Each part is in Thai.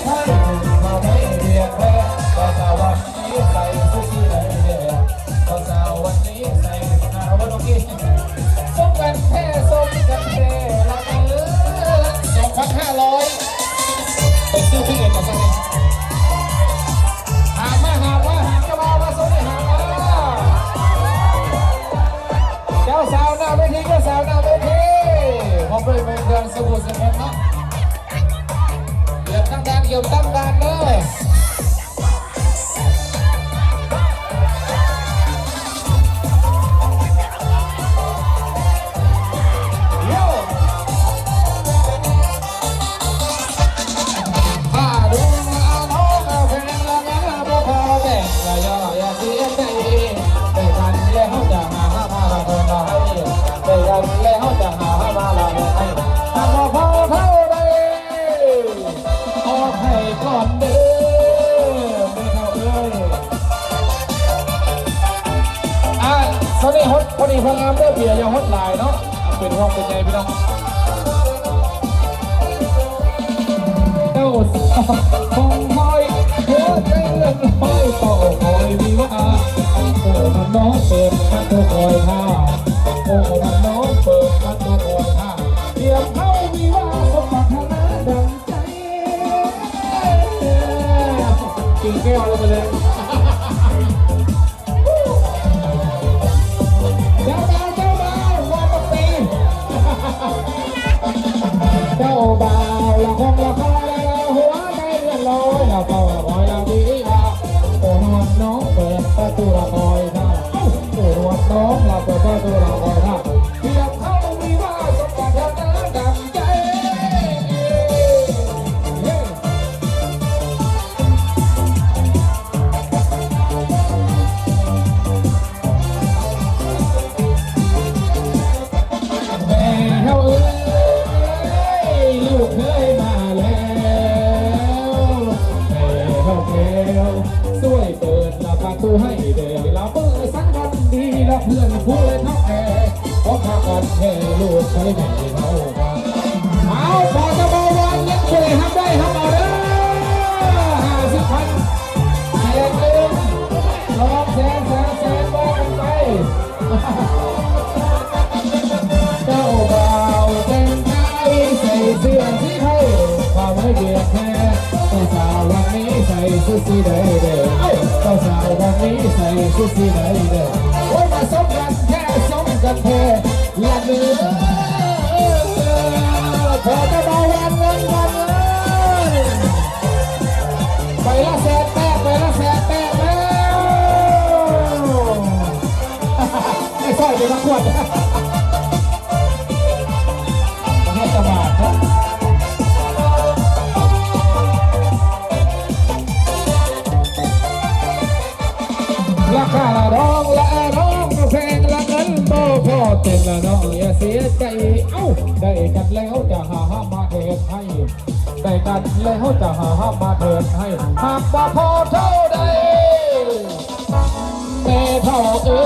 ไทยเราไม่เรียกแพ้ก็สาววันนี้ใส่ซูซี่ไหนเดียก็สาววันนี้ใส่หนาววันนี้สมกันแท้สมกันแท้ละ2,500ไปซื้อพี่เอกกับกันหามาจะมาสนิทหามาเจ้าสาวหน้าเวทีก็สาวหน้าเวทีพอไปเป็นเดือนสมุทรสาครเนาะเกี่ยวตั้งด่านเลยตอนนี้ฮอตพอดีพองามเด้อเบียร์ยังฮอตหลายเนาะเป็นห้องเป็นไงพี่น้องเจ้าสาวคงหอยหัวใจเลื่อนลอยต่อคอยวิวาโอ้มันน้องเปิดมันตัวคอยท่าโอ้มันน้องเปิดมันตัวคอยท่าเตรียมเข้าวิวาสมบัตินาดังใจกินแก้วเลยไปเลยเจ้าบ่าวว่าปกติเจ้าบ่าวละคงละครแล้วหัวใจเลื่อนลอยละเฝ้าละคอยละวิวาโอ้นวลน้องเปิดประตูละคอยท่าโอ้นวลน้องละเปิดประตูละคอยท่าเพียงเข้าวิวาสมบัตินาดังใจให้เดี๋ยวเราเปิดสังวันดีแล้วเพื่อนผู้เลยทักแกเพราะพากันแค่ลูกใช้ไม่เอาเอาพอจะมาวันยังช่วยทำได้ทำเอาเด้อ50,000แสนหนึ่ง200,000บอกกันไปเจ้าบ่าวเต็มใจใส่เสื้อสีเทาความไม่เบียดแพ้สาววันนี้ใส่ชุดสีแดงเด้อเจ้าสาววันนี้ใส่ชุดสีแดงเด้อโอ้ยมาสมกันแค่สมกันแค่ละเนื้อพอจะมาวันเงินกันเลยไปละแสนแปดแล้วไอ้สร้อยเป็นนักขวดประเทศตะบาดครับราคาละร้องแพงละเงินโตพอเต็มละน้องอย่าเสียใจเอ้าได้กันแล้วจะหามาเถิดให้ได้กันแล้วจะหามาเถิดให้หากว่าพอเท่าใดแม่เท่าเอ้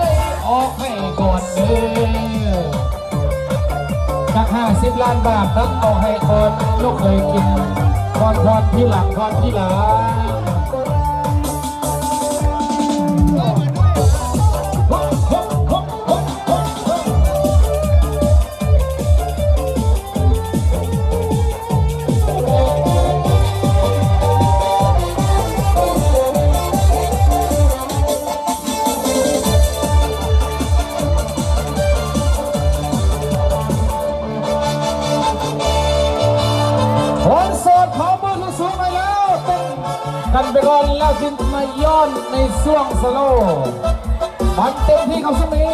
ยออกให้ก่อนเด้อจาก50 ล้านบาทนั้นเอาให้คนลูกเคยกินพรที่หลังกันไปก่อนแล้วจึงมาย้อนในช่วงสโลว์มันเต็มที่เขาสักนี้